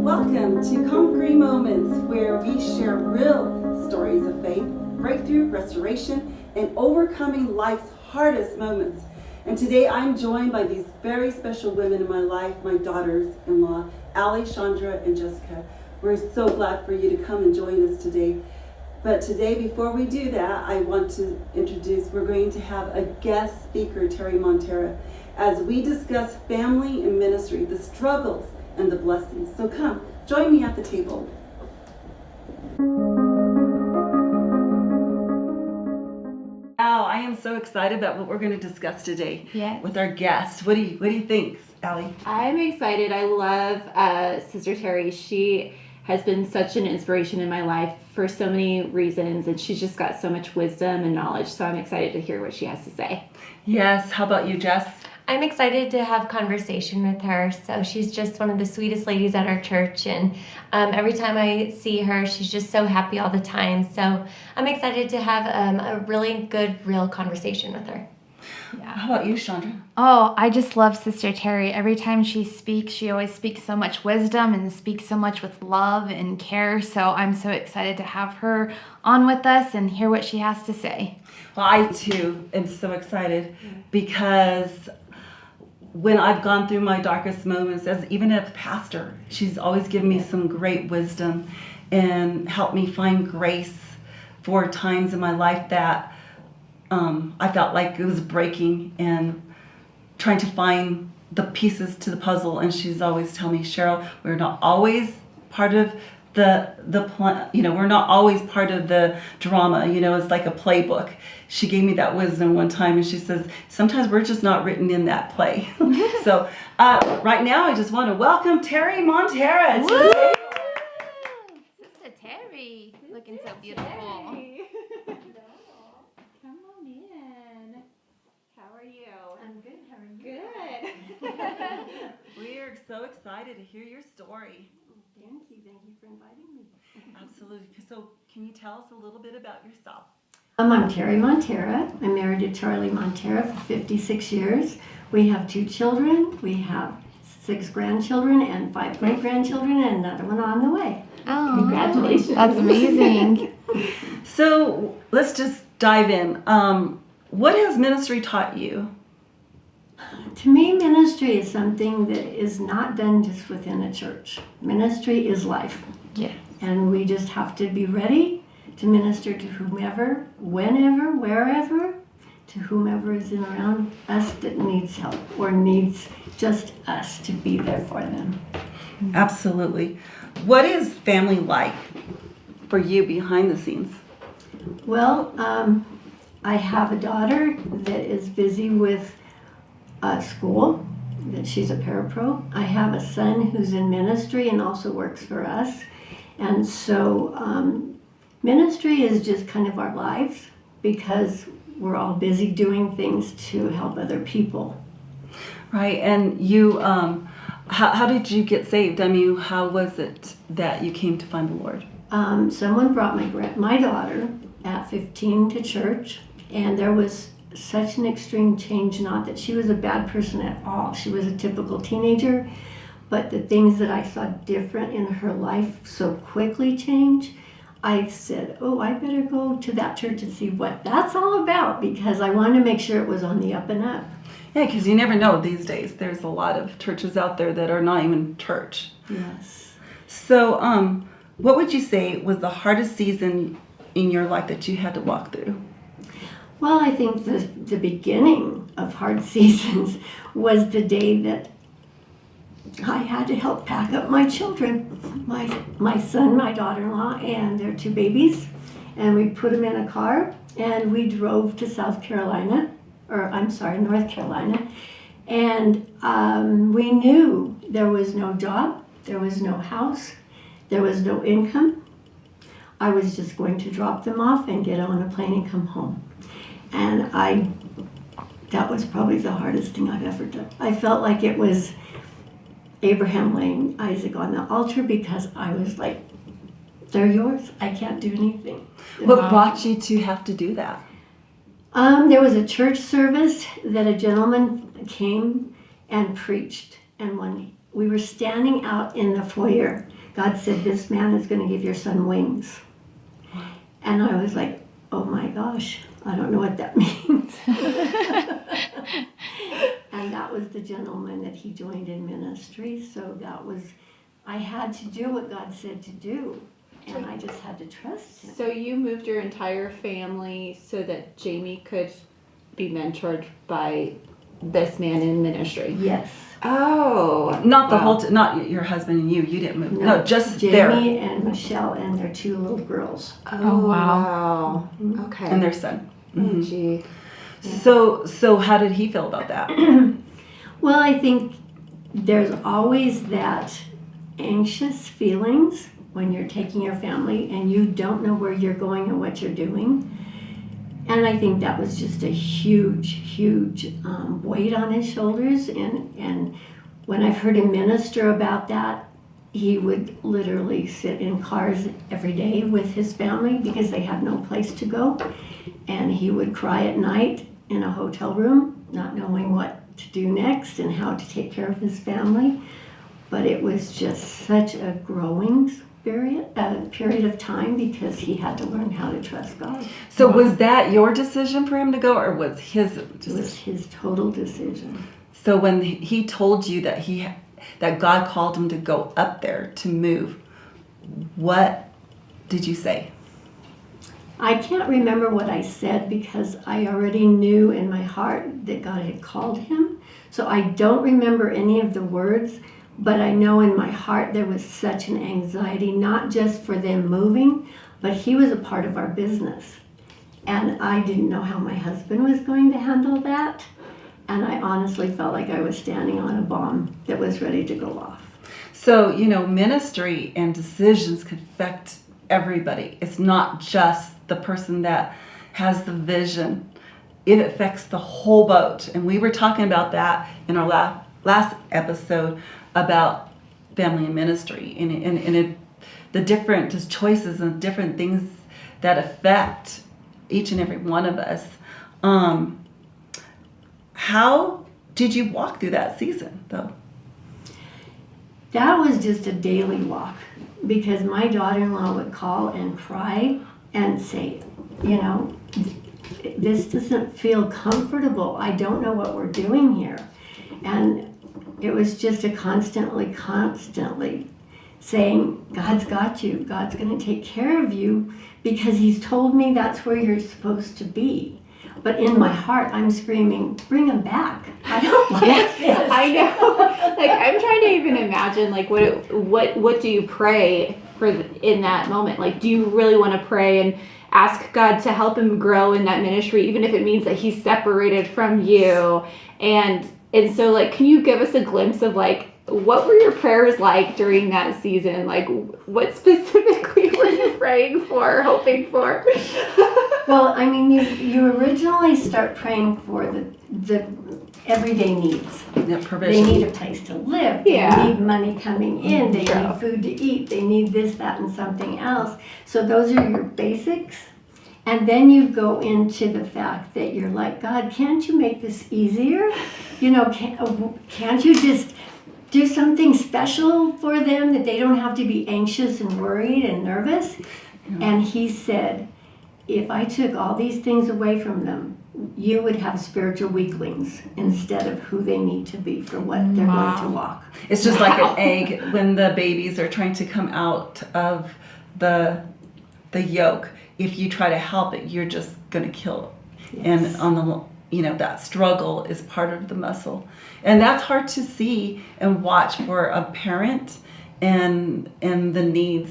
Welcome to Concrete Moments, where we share real stories of faith, breakthrough, restoration, and overcoming life's hardest moments. And today I'm joined by these very special women in my life, my daughters-in-law, Allie, Chandra, and Jessica. We're so glad for you to come and join us today. But today, before we do that, I want to introduce, we're going to have a guest speaker, Terry Montero, as we discuss family and ministry, the struggles and the blessings. So come, join me at the table. Wow, I am so excited about what we're going to discuss today with our guest. What do you think, Allie? I'm excited. I love Sister Terry. She has been such an inspiration in my life for so many reasons, and she's just got so much wisdom and knowledge, so I'm excited to hear what she has to say. Yes, how about you, Jess? I'm excited to have conversation with her. So she's just one of the sweetest ladies at our church, and every time I see her, she's just so happy all the time. So I'm excited to have a really good, real conversation with her. Yeah. How about you, Chandra? Oh, I just love Sister Terry. Every time she speaks, she always speaks so much wisdom and speaks so much with love and care. So I'm so excited to have her on with us and hear what she has to say. Well, I too am so excited because when I've gone through my darkest moments, as even a pastor, she's always given me some great wisdom and helped me find grace for times in my life that I felt like it was breaking and trying to find the pieces to the puzzle. And she's always telling me, Cheryl, we're not always part of the plan, we're not always part of the drama, it's like a playbook. She gave me that wisdom one time, and she says, sometimes we're just not written in that play. So right now, I just want to welcome Terry Montero to the table. Sister Terry, looking so beautiful. Come on in. How are you? I'm good. How are you? Good. We are so excited to hear your story. Thank you for inviting me. Absolutely. So can you tell us a little bit about yourself? I'm Terry Montero. I'm married to Charlie Montero for 56 years. We have 2 children. We have 6 grandchildren and 5 great-grandchildren, and another one on the way. Oh, Congratulations. That's amazing. So let's just dive in. What has ministry taught you? To me, ministry is something that is not done just within a church. Ministry is life. Yeah. And we just have to be ready to minister to whomever, whenever, wherever, to whomever is in around us that needs help or needs just us to be there for them. Absolutely. What is family like for you behind the scenes? Well, I have a daughter that is busy with school, that she's a parapro. I have a son who's in ministry and also works for us. And so ministry is just kind of our lives because we're all busy doing things to help other people. Right. And you, how did you get saved? I mean, how was it that you came to find the Lord? Someone brought my daughter at 15 to church, and there was such an extreme change, not that she was a bad person at all. She was a typical teenager, but the things that I saw different in her life so quickly change, I said, I better go to that church and see what that's all about, because I wanted to make sure it was on the up and up. Yeah, because you never know these days. There's a lot of churches out there that are not even church. Yes. So what would you say was the hardest season in your life that you had to walk through? Well, I think the beginning of hard seasons was the day that I had to help pack up my children, my son, my daughter-in-law, and their 2 babies. And we put them in a car, and we drove to North Carolina. And we knew there was no job, there was no house, there was no income. I was just going to drop them off and get on a plane and come home. And that was probably the hardest thing I've ever done. I felt like it was Abraham laying Isaac on the altar because I was like, they're yours. I can't do anything. What brought you to have to do that? There was a church service that a gentleman came and preached. And when we were standing out in the foyer, God said, this man is going to give your son wings. And I was like, oh my gosh, I don't know what that means. And that was the gentleman that he joined in ministry. So I had to do what God said to do. And I just had to trust him. So you moved your entire family so that Jamie could be mentored by this man in ministry? Yes. Oh. Not the whole, not your husband and you. You didn't move. No, just Jamie and Michelle and their 2 little girls. Oh, wow. wow. Okay. and their son. Oh, gee. So how did he feel about that? Well, I think there's always that anxious feelings when you're taking your family and you don't know where you're going and what you're doing. And I think that was just a huge weight on his shoulders. And when I've heard him minister about that, he would literally sit in cars every day with his family because they had no place to go. And he would cry at night in a hotel room, not knowing what to do next and how to take care of his family. But it was just such a growing period of time because he had to learn how to trust God. So was that your decision for him to go, or was his It decision? was his total decision. So when he told you that God called him to go up there to move, what did you say? I can't remember what I said because I already knew in my heart that God had called him. So I don't remember any of the words, but I know in my heart there was such an anxiety, not just for them moving, but he was a part of our business. And I didn't know how my husband was going to handle that. And I honestly felt like I was standing on a bomb that was ready to go off. So, ministry and decisions could affect everybody. It's not just the person that has the vision. It affects the whole boat. And we were talking about that in our last episode about family and ministry and the different just choices and different things that affect each and every one of us. How did you walk through that season, though? That was just a daily walk because my daughter-in-law would call and cry and say, this doesn't feel comfortable. I don't know what we're doing here. And it was just a constantly saying, God's got you. God's going to take care of you because he's told me that's where you're supposed to be. But in my heart, I'm screaming, bring him back. I don't like this. I know. I'm trying to even imagine, what do you pray for in that moment? Do you really want to pray and ask God to help him grow in that ministry, even if it means that he's separated from you? And so, can you give us a glimpse of, what were your prayers like during that season? What specifically were you praying for, hoping for? Well, you originally start praying for the everyday needs. Yeah, provision. They need a place to live. They need money coming in. They True. need food to eat. They need this, that, and something else. So those are your basics. And then you go into the fact that you're like, God, can't you make this easier? Can't you just do something special for them that they don't have to be anxious and worried and nervous? And he said, if I took all these things away from them, you would have spiritual weaklings instead of who they need to be for what they're going to walk. It's just like an egg when the babies are trying to come out of the yolk. If you try to help it, you're just going to kill it. Yes. And that struggle is part of the muscle. And that's hard to see and watch for a parent and the needs.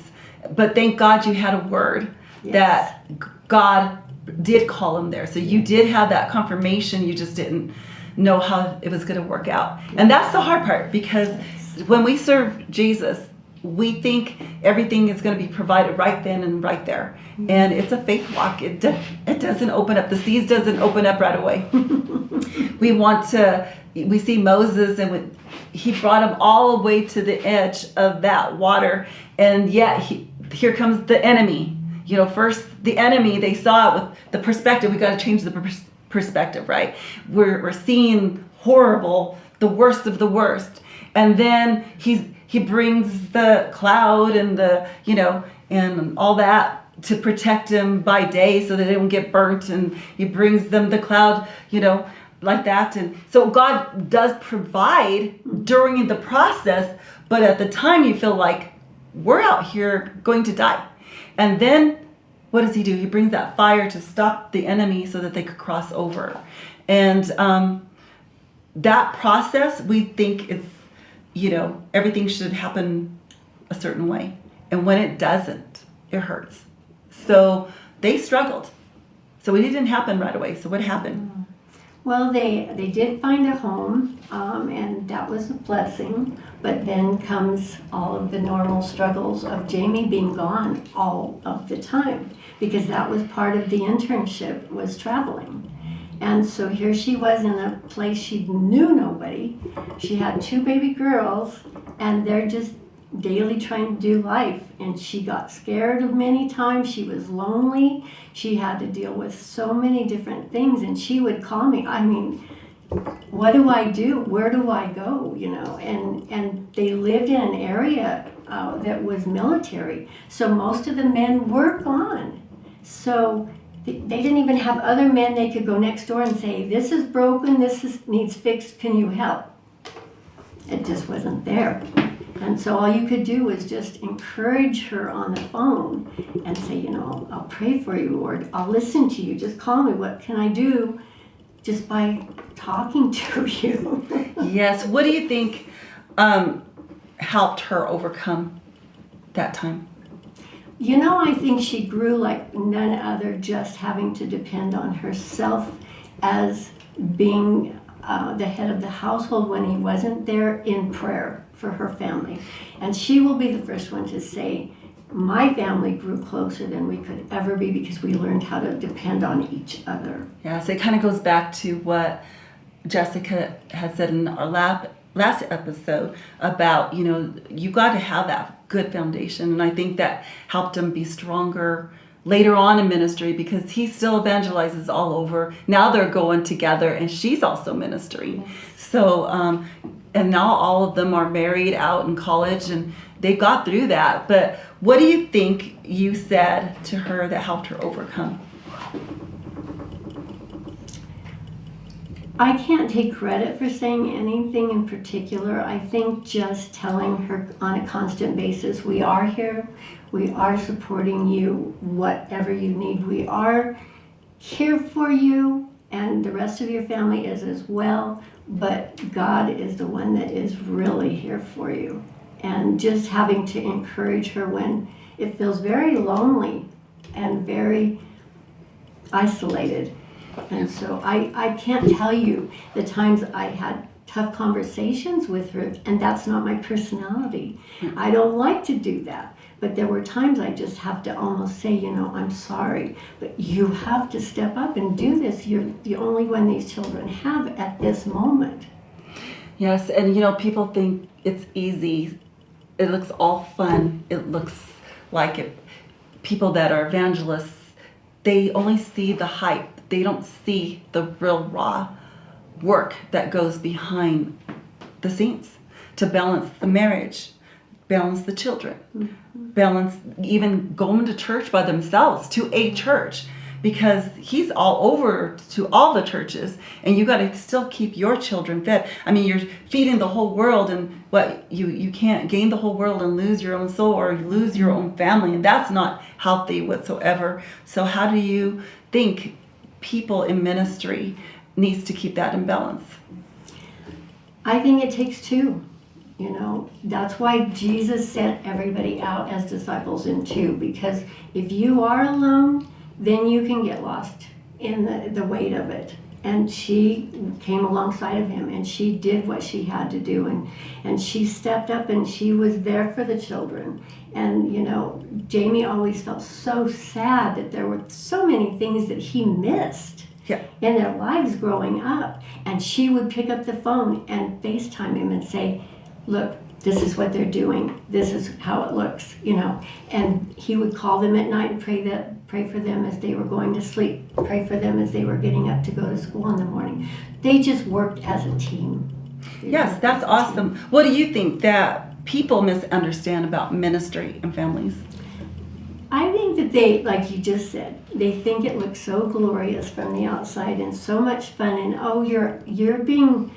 But thank God you had a word that God did call him there. So you did have that confirmation. You just didn't know how it was going to work out. And that's the hard part, because when we serve Jesus, we think everything is going to be provided right then and right there. And it's a faith walk. It doesn't open up. The seas doesn't open up right away. We see Moses, and he brought him all the way to the edge of that water. And yet here comes the enemy. First the enemy, they saw it with the perspective. We got to change the perspective, right? We're seeing horrible, the worst of the worst. And then he brings the cloud and and all that to protect them by day so that they don't get burnt, and he brings them the cloud, like that. And so God does provide during the process, but at the time you feel like we're out here going to die. And then what does he do? He brings that fire to stop the enemy so that they could cross over. And that process, we think it's, everything should happen a certain way. And when it doesn't, it hurts. So they struggled. So it didn't happen right away. So what happened? Well, they did find a home, and that was a blessing. But then comes all of the normal struggles of Jamie being gone all of the time, because that was part of the internship, was traveling. And so here she was in a place she knew nobody. She had 2 baby girls, and they're just daily trying to do life. And she got scared many times. She was lonely. She had to deal with so many different things. And she would call me. I mean, what do I do? Where do I go? And they lived in an area that was military. So most of the men were gone. So they didn't even have other men they could go next door and say, this is broken, needs fixed, can you help? It just wasn't there. And so all you could do was just encourage her on the phone and say, I'll pray for you, or I'll listen to you, just call me, what can I do? Just by talking to you. Yes. What do you think helped her overcome that time? I think she grew like none other, just having to depend on herself as being the head of the household when he wasn't there, in prayer for her family. And she will be the first one to say, my family grew closer than we could ever be because we learned how to depend on each other. Yeah, so it kind of goes back to what Jessica had said in our last episode about, you got to have that good foundation. And I think that helped him be stronger later on in ministry, because he still evangelizes all over. Now they're going together, and she's also ministering. So, and now all of them are married, out in college, and they got through that. But what do you think you said to her that helped her overcome? I can't take credit for saying anything in particular. I think just telling her on a constant basis, we are here, we are supporting you, whatever you need, we are here for you, and the rest of your family is as well, but God is the one that is really here for you. And just having to encourage her when it feels very lonely and very isolated. And so I can't tell you the times I had tough conversations with her, and that's not my personality. I don't like to do that. But there were times I just have to almost say, I'm sorry, but you have to step up and do this. You're the only one these children have at this moment. Yes, and people think it's easy. It looks all fun. It looks like it. People that are evangelists, they only see the hype. They don't see the real raw work that goes behind the scenes to balance the marriage, balance the children, balance even going to church by themselves, to a church, because he's all over to all the churches, and you got to still keep your children fed. I mean, you're feeding the whole world, and you can't gain the whole world and lose your own soul, or lose your own family, and that's not healthy whatsoever. So how do you think people in ministry needs to keep that in balance? I think it takes 2. That's why Jesus sent everybody out as disciples in 2, because if you are alone, then you can get lost in the weight of it. And she came alongside of him, and she did what she had to do, and she stepped up, and she was there for the children. And Jamie always felt so sad that there were so many things that he missed in their lives growing up. And she would pick up the phone and FaceTime him and say, look, this is what they're doing, this is how it looks, and he would call them at night and pray for them as they were going to sleep, pray for them as they were getting up to go to school in the morning. They just worked as a team. Yes, that's awesome. What do you think that people misunderstand about ministry and families? I think that they, like you just said, they think it looks so glorious from the outside and so much fun, and oh, you're being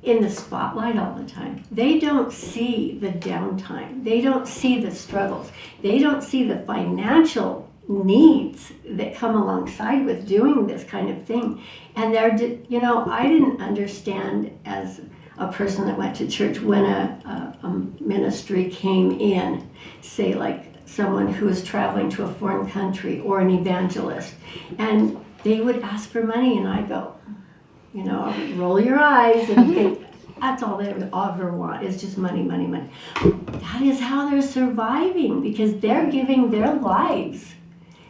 in the spotlight all the time. They don't see the downtime. They don't see the struggles. They don't see the financial needs that come alongside with doing this kind of thing. And I didn't understand as a person that went to church when a ministry came in, say like someone who was traveling to a foreign country or an evangelist, and they would ask for money, and I go, I would roll your eyes and think, that's all they ever want is just money, money, money. That is how they're surviving, because they're giving their lives.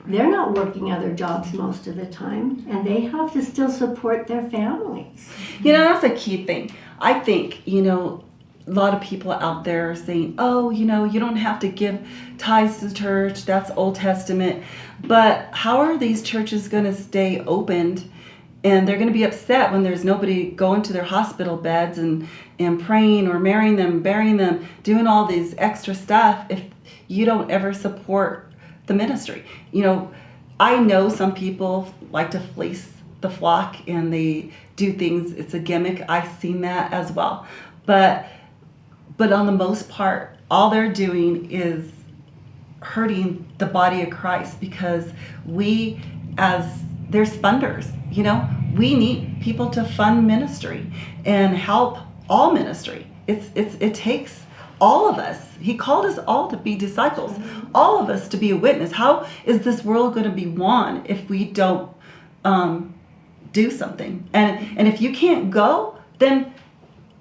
They're not working other jobs most of the time, and they have to still support their families. That's a key thing. I think, a lot of people out there are saying, oh, you don't have to give tithes to church. That's Old Testament. But how are these churches going to stay opened? And they're going to be upset when there's nobody going to their hospital beds and praying or marrying them, burying them, doing all these extra stuff if you don't ever support the ministry. I know some people like to fleece the flock and they do things. It's a gimmick. I've seen that as well. But on the most part, all they're doing is hurting the body of Christ, because there's funders, we need people to fund ministry and help all ministry. It takes all of us. He called us all to be disciples, all of us to be a witness. How is this world going to be won if we don't do something? And if you can't go, then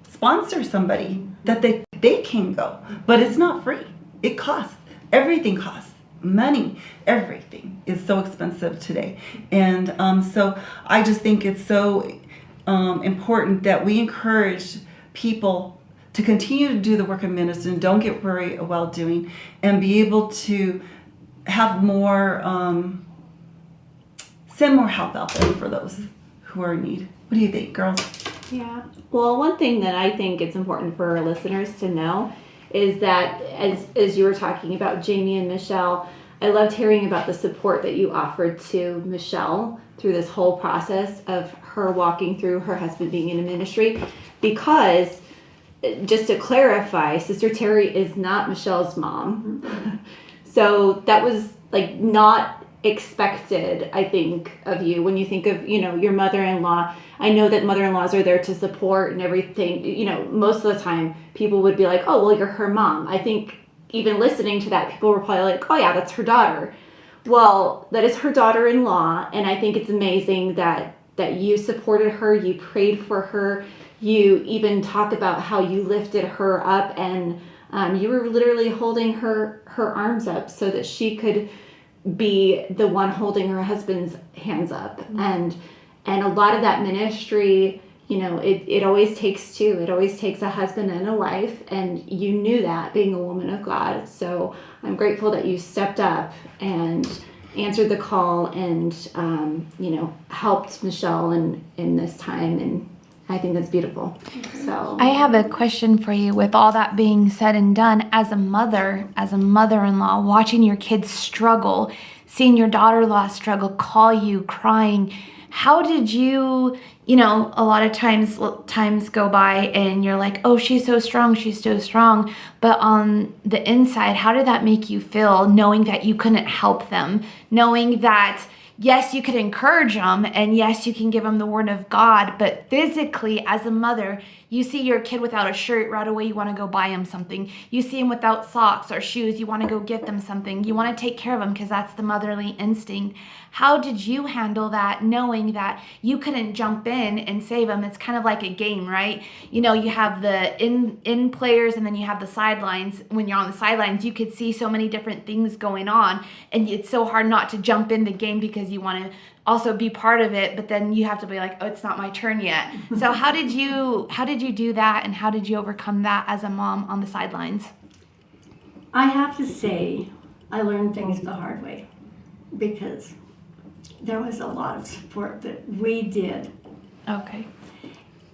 sponsor somebody that they can go. But it's not free. It costs. Everything costs. Money, everything is so expensive today. And so I just think it's so important that we encourage people to continue to do the work of ministry and don't get weary while doing, and be able to have more, send more help out there for those who are in need. What do you think, girls? Yeah. Well, one thing that I think it's important for our listeners to know is that as you were talking about Jamie and Michelle, I loved hearing about the support that you offered to Michelle through this whole process of her walking through her husband being in a ministry, because just to clarify, Sister Terry is not Michelle's mom. So that was not expected, I think, of you when you think of, your mother-in-law. I know that mother-in-laws are there to support and everything. Most of the time people would be like, oh, well, you're her mom. I think even listening to that, people were probably like, oh yeah, that's her daughter. Well, that is her daughter-in-law. And I think it's amazing that you supported her, you prayed for her, you even talk about how you lifted her up, and you were literally holding her arms up so that she could be the one holding her husband's hands up. And a lot of that ministry, it always takes two. It always takes a husband and a wife, and you knew that being a woman of God. So I'm grateful that you stepped up and answered the call and helped Michelle in this time, and I think that's beautiful. So I have a question for you. With all that being said and done, as a mother-in-law, watching your kids struggle, seeing your daughter-in-law struggle, call you crying, how did you, a lot of times go by and you're like, oh, she's so strong. But on the inside, how did that make you feel, knowing that you couldn't help them, knowing that, yes, you could encourage them, and yes, you can give them the word of God, but physically, as a mother, you see your kid without a shirt, right away you want to go buy him something. You see him without socks or shoes, you want to go get them something. You want to take care of him because that's the motherly instinct. How did you handle that, knowing that you couldn't jump in and save him? It's kind of like a game, right? You have the in players, and then you have the sidelines. When you're on the sidelines, you could see so many different things going on, and it's so hard not to jump in the game because you want to also be part of it, but then you have to be like, oh, it's not my turn yet. So how did you do that, and how did you overcome that as a mom on the sidelines? I have to say, I learned things the hard way, because there was a lot of support that we did. Okay.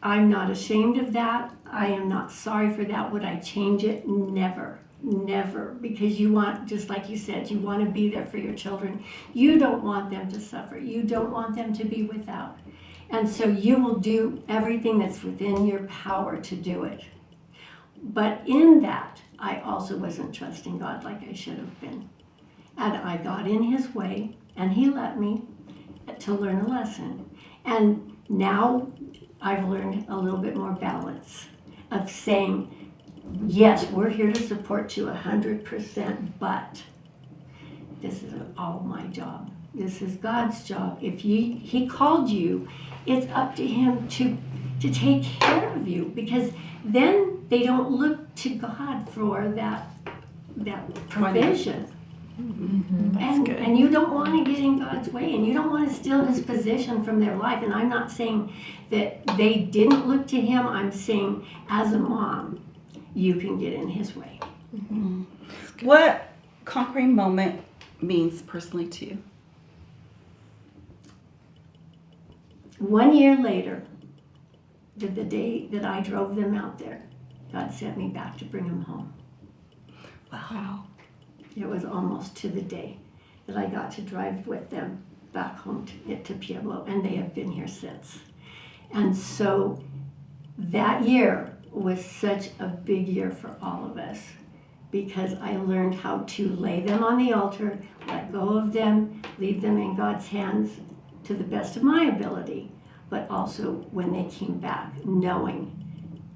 I'm not ashamed of that. I am not sorry for that. Would I change it? Never. Never. Because you want, just like you said, you want to be there for your children. You don't want them to suffer. You don't want them to be without. And so you will do everything that's within your power to do it. But in that, I also wasn't trusting God like I should have been. And I got in his way, and he let me to learn a lesson. And now I've learned a little bit more balance of saying, yes, we're here to support you 100%, but this is all my job. This is God's job. If he called you, it's up to him to take care of you, because then they don't look to God for that provision. And you don't want to get in God's way, and you don't want to steal his position from their life. And I'm not saying that they didn't look to him. I'm saying as a mom, you can get in his way. What conquering moment means personally to you? 1 year later, the day that I drove them out there, God sent me back to bring them home. Wow. It was almost to the day that I got to drive with them back home to Pueblo, and they have been here since. And so that year was such a big year for all of us, because I learned how to lay them on the altar, let go of them, leave them in God's hands to the best of my ability, but also when they came back, knowing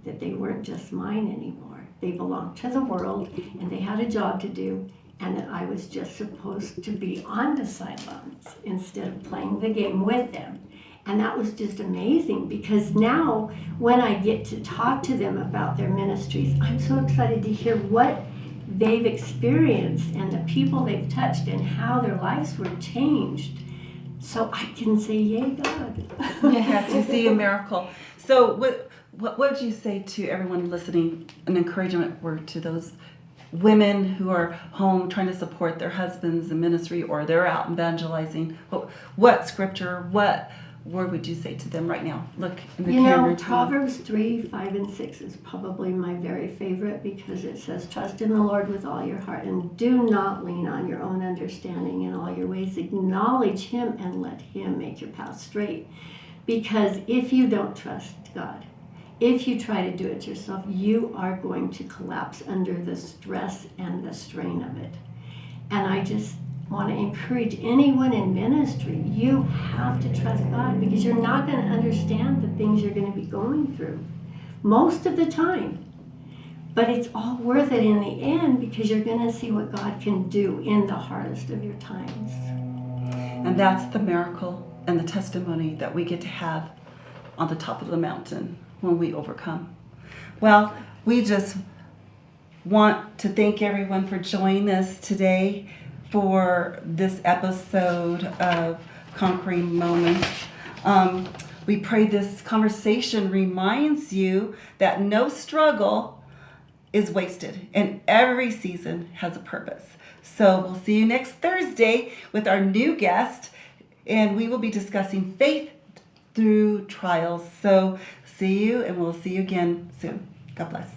that they weren't just mine anymore. They belonged to the world, and they had a job to do, and that I was just supposed to be on the sidelines instead of playing the game with them. And that was just amazing, because now when I get to talk to them about their ministries, I'm so excited to hear what they've experienced and the people they've touched and how their lives were changed. So I can say, yay, God. Yes, you see a miracle. So what would you say to everyone listening, an encouragement word to those women who are home trying to support their husbands in ministry, or they're out evangelizing? What scripture, what word would you say to them right now? Look in the camera. Proverbs 3, 5, and 6 is probably my very favorite, because it says, trust in the Lord with all your heart, and do not lean on your own understanding. In all your ways acknowledge him, and let him make your path straight. Because if you don't trust God, if you try to do it yourself, you are going to collapse under the stress and the strain of it. And I just want to encourage anyone in ministry, you have to trust God, because you're not going to understand the things you're going to be going through most of the time. But it's all worth it in the end, because you're going to see what God can do in the hardest of your times. And that's the miracle and the testimony that we get to have on the top of the mountain when we overcome. Well, we just want to thank everyone for joining us today for this episode of Conquering Moments. We pray this conversation reminds you that no struggle is wasted, and every season has a purpose. So we'll see you next Thursday with our new guest, and we will be discussing faith through trials. So see you, and we'll see you again soon. God bless.